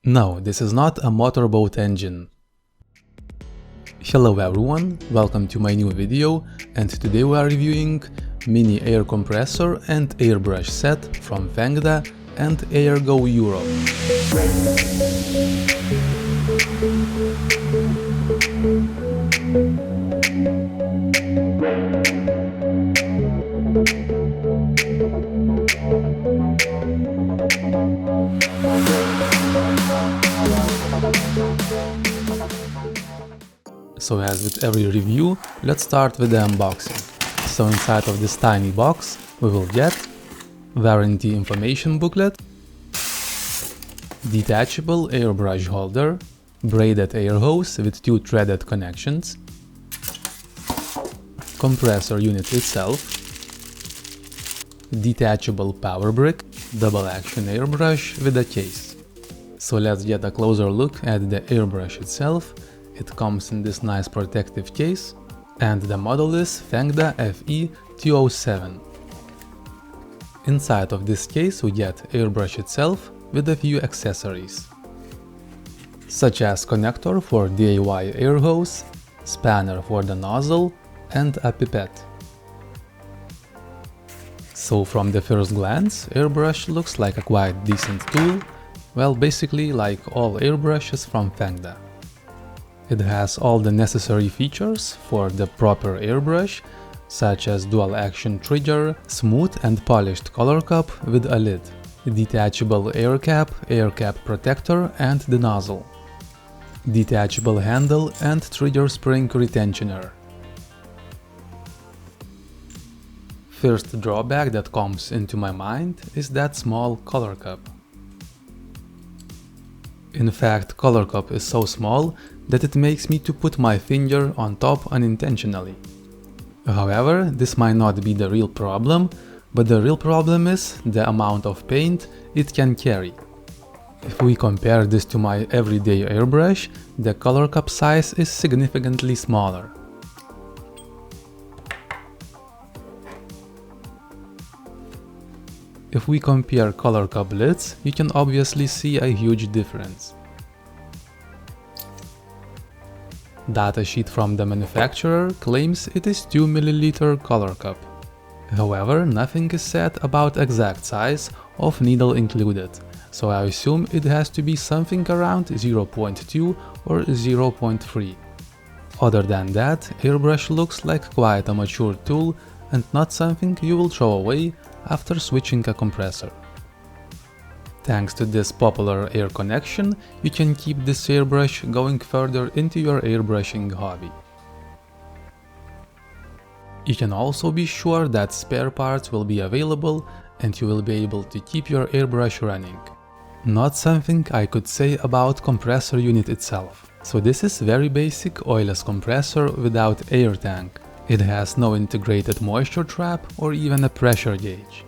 No, this is not a motorboat engine. Hello everyone, welcome to my new video, and today we are reviewing mini air compressor and airbrush set from Fengda and Airgo Europe. So as with every review, let's start with the unboxing. So inside of this tiny box we will get warranty information booklet, detachable airbrush holder, braided air hose with 2 threaded connections, compressor unit itself, detachable power brick, double action airbrush with a case. So let's get a closer look at the airbrush itself. It comes in this nice protective case, and the model is Fengda FE207. Inside of this case we get airbrush itself with a few accessories, such as connector for DIY air hose, spanner for the nozzle, and a pipette. So from the first glance, airbrush looks like a quite decent tool, well, basically like all airbrushes from Fengda. It has all the necessary features for the proper airbrush, such as dual action trigger, smooth and polished color cup with a lid, detachable air cap protector and the nozzle, detachable handle and trigger spring retentioner. First drawback that comes into my mind is that small color cup. In fact, color cup is so small that it makes me to put my finger on top unintentionally. However, this might not be the real problem, but the real problem is the amount of paint it can carry. If we compare this to my everyday airbrush, the color cup size is significantly smaller. If we compare color cup lids, you can obviously see a huge difference. Datasheet from the manufacturer claims it is 2 ml color cup. However, nothing is said about exact size of needle included, so I assume it has to be something around 0.2 or 0.3. Other than that, airbrush looks like quite a mature tool and not something you will throw away after switching a compressor. Thanks to this popular air connection, you can keep this airbrush going further into your airbrushing hobby. You can also be sure that spare parts will be available and you will be able to keep your airbrush running. Not something I could say about compressor unit itself. So this is very basic oilless compressor without air tank. It has no integrated moisture trap or even a pressure gauge.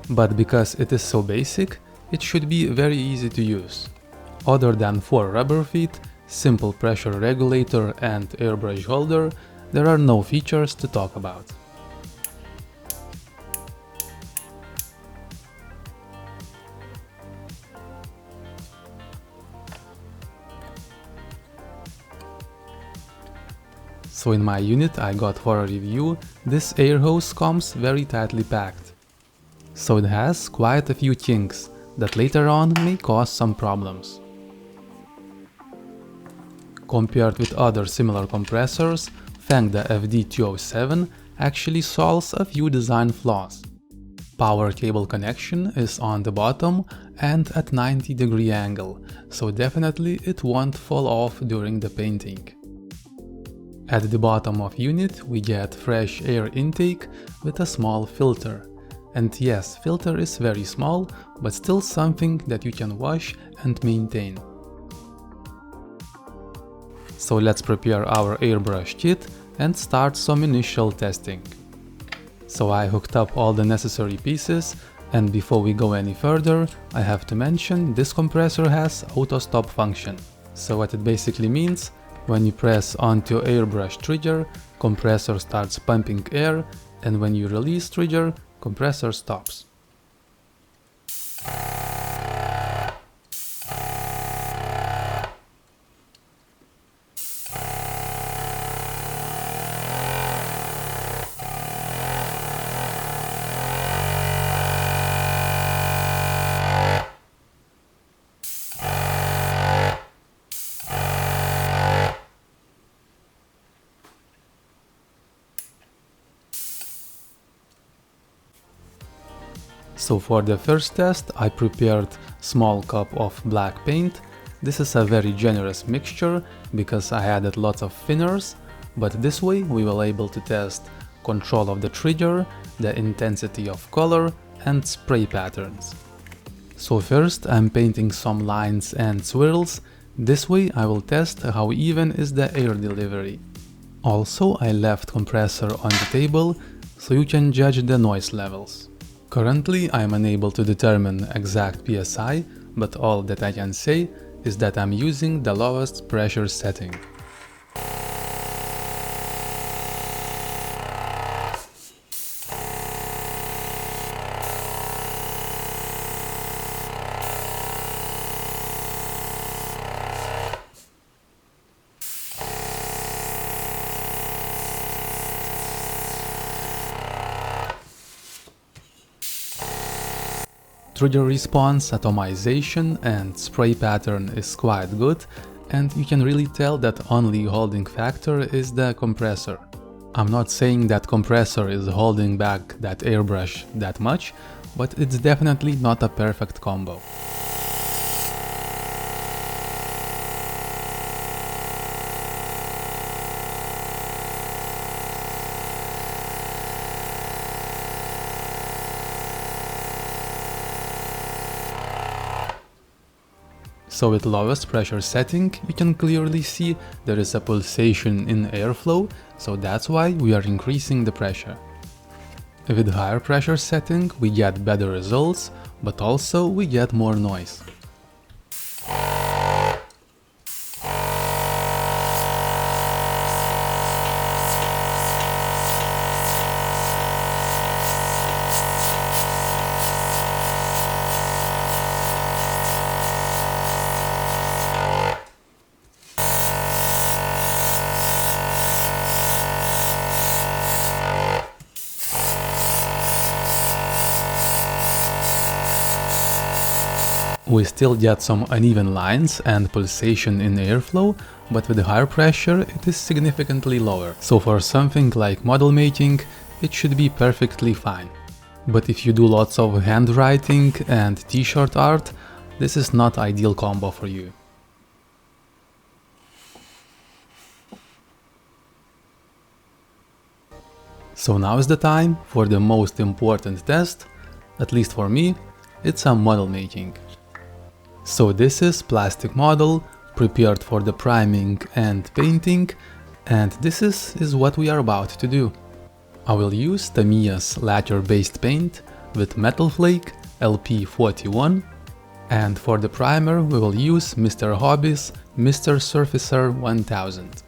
But because it is so basic, it should be very easy to use. Other than 4 rubber feet, simple pressure regulator and airbrush holder, there are no features to talk about. So in my unit I got for a review, this air hose comes very tightly packed. So it has quite a few kinks that later on may cause some problems. Compared with other similar compressors, Fengda FD207 actually solves a few design flaws. Power cable connection is on the bottom and at 90-degree angle, so definitely it won't fall off during the painting. At the bottom of unit we get fresh air intake with a small filter. And yes, filter is very small, but still something that you can wash and maintain. So let's prepare our airbrush kit and start some initial testing. So I hooked up all the necessary pieces, and before we go any further, I have to mention this compressor has auto stop function. So what it basically means, when you press onto airbrush trigger, compressor starts pumping air, and when you release trigger, compressor stops. So for the first test I prepared small cup of black paint. This is a very generous mixture because I added lots of thinners, but this way we will able to test control of the trigger, the intensity of color and spray patterns. So first I'm painting some lines and swirls. This way I will test how even is the air delivery. Also I left compressor on the table so you can judge the noise levels. Currently I am unable to determine exact PSI, but all that I can say is that I'm using the lowest pressure setting. Trigger response, atomization and spray pattern is quite good, and you can really tell that only holding factor is the compressor. I'm not saying that compressor is holding back that airbrush that much, but it's definitely not a perfect combo. So with lowest pressure setting, you can clearly see there is a pulsation in airflow, so that's why we are increasing the pressure. With higher pressure setting, we get better results, but also we get more noise. We still get some uneven lines and pulsation in airflow, but with higher pressure it is significantly lower. So for something like model making, it should be perfectly fine. But if you do lots of handwriting and t-shirt art, this is not ideal combo for you. So now is the time for the most important test, at least for me, it's a model making. So this is plastic model prepared for the priming and painting, and this is what we are about to do. I will use Tamiya's lacquer based paint with metal flake LP41, and for the primer we will use Mr. Hobby's Mr. Surfacer 1000.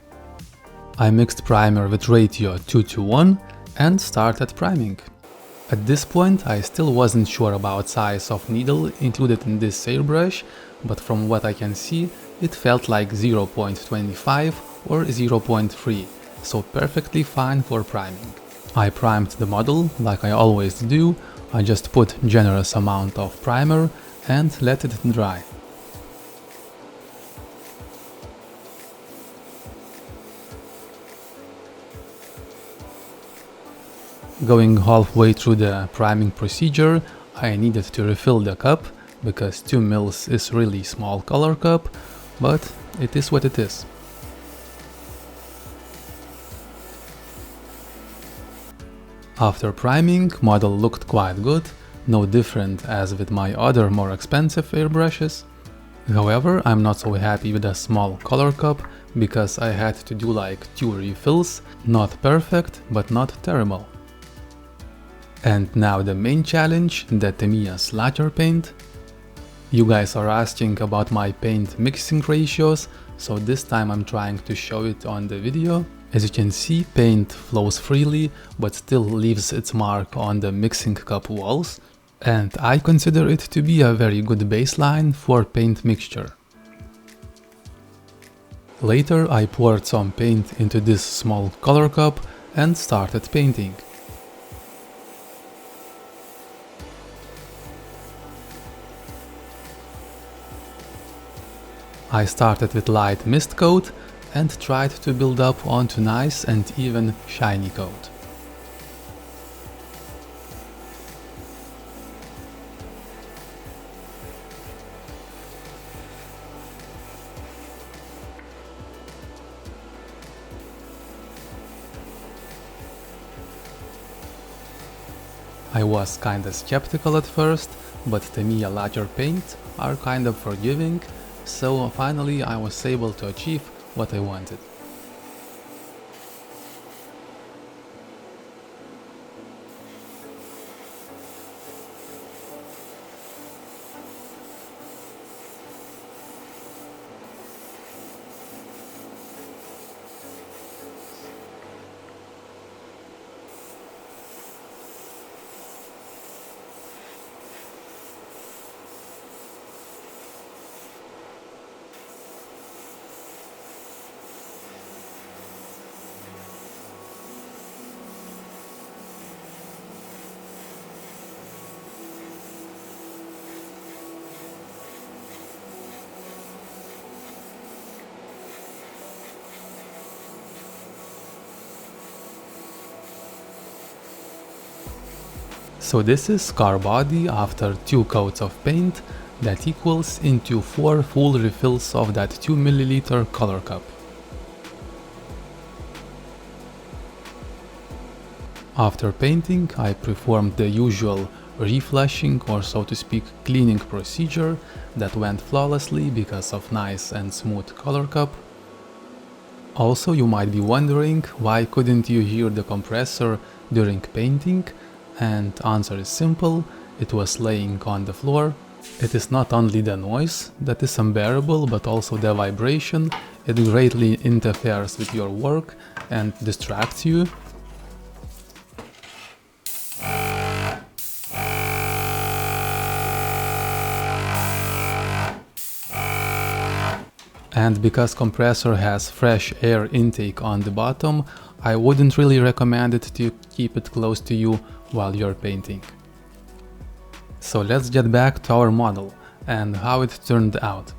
I mixed primer with ratio 2:1 and started priming. At this point I still wasn't sure about size of needle included in this airbrush, but from what I can see it felt like 0.25 or 0.3, so perfectly fine for priming. I primed the model like I always do. I just put generous amount of primer and let it dry. Going halfway through the priming procedure, I needed to refill the cup, because 2 mils is really small color cup, but it is what it is. After priming, model looked quite good, no different as with my other more expensive airbrushes. However, I'm not so happy with a small color cup, because I had to do like 2 refills, not perfect, but not terrible. And now the main challenge, the Tamiya's lacquer paint. You guys are asking about my paint mixing ratios, so this time I'm trying to show it on the video. As you can see, paint flows freely, but still leaves its mark on the mixing cup walls, and I consider it to be a very good baseline for paint mixture. Later I poured some paint into this small color cup and started painting. I started with light mist coat and tried to build up onto nice and even shiny coat. I was kinda skeptical at first, but Tamiya lacquer paint are kind of forgiving, so finally I was able to achieve what I wanted. So this is car body after 2 coats of paint that equals into 4 full refills of that 2 ml color cup. After painting, I performed the usual reflushing, or so to speak cleaning procedure that went flawlessly because of nice and smooth color cup. Also, you might be wondering why couldn't you hear the compressor during painting, and answer is simple: it was laying on the floor. It is not only the noise that is unbearable, but also the vibration. It greatly interferes with your work and distracts you. And because compressor has fresh air intake on the bottom, I wouldn't really recommend it to keep it close to you while you're painting. So let's get back to our model and how it turned out.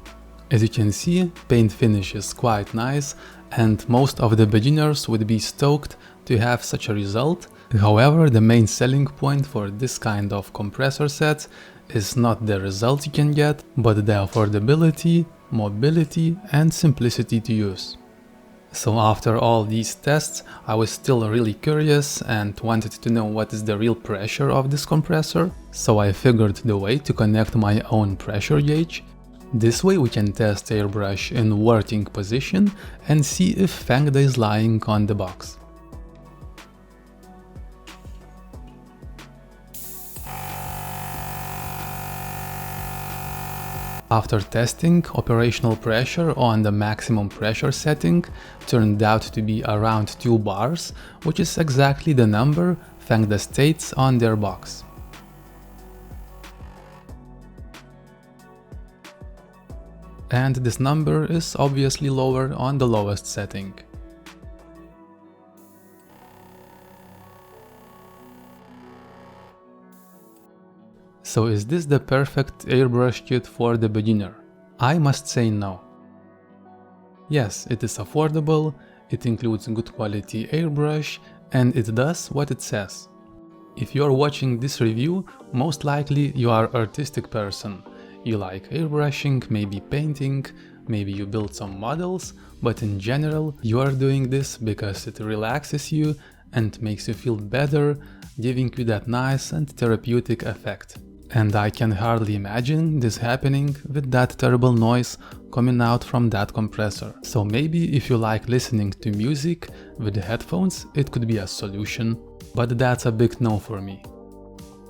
As you can see, paint finish is quite nice, and most of the beginners would be stoked to have such a result. However, the main selling point for this kind of compressor sets is not the result you can get, but the affordability, mobility, and simplicity to use. So after all these tests, I was still really curious and wanted to know what is the real pressure of this compressor, so I figured the way to connect my own pressure gauge. This way we can test Airbrush in working position and see if fengda is lying on the box. After testing, operational pressure on the maximum pressure setting turned out to be around 2 bars, which is exactly the number fengda states on their box. And this number is obviously lower on the lowest setting. So is this the perfect airbrush kit for the beginner? I must say no. Yes, it is affordable, it includes good quality airbrush, and it does what it says. If you are watching this review, most likely you are an artistic person. You like airbrushing, maybe painting, maybe you build some models, but in general you are doing this because it relaxes you and makes you feel better, giving you that nice and therapeutic effect. And I can hardly imagine this happening with that terrible noise coming out from that compressor. So maybe if you like listening to music with the headphones, it could be a solution, but that's a big no for me.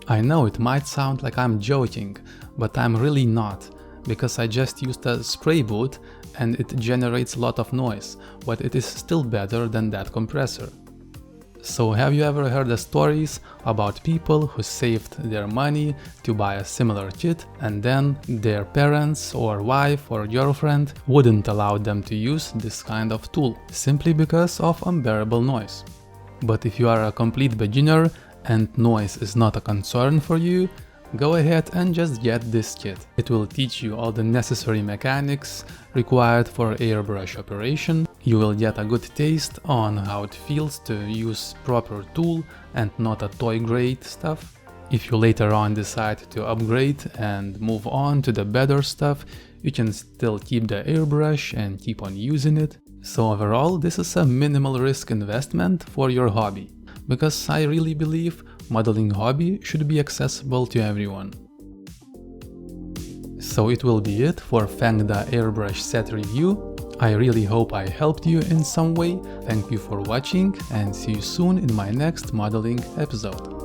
I know it might sound like I'm joking, but I'm really not, because I just used a spray boot and it generates a lot of noise, but it is still better than that compressor. So have you ever heard the stories about people who saved their money to buy a similar kit and then their parents or wife or girlfriend wouldn't allow them to use this kind of tool simply because of unbearable noise? But if you are a complete beginner and noise is not a concern for you, go ahead and just get this kit. It will teach you all the necessary mechanics required for airbrush operation. You will get a good taste on how it feels to use proper tool and not a toy grade stuff. If you later on decide to upgrade and move on to the better stuff, you can still keep the airbrush and keep on using it. So overall, this is a minimal risk investment for your hobby, because I really believe modeling hobby should be accessible to everyone. So it will be it for fengda airbrush set review. I really hope I helped you in some way. Thank you for watching and see you soon in my next modeling episode.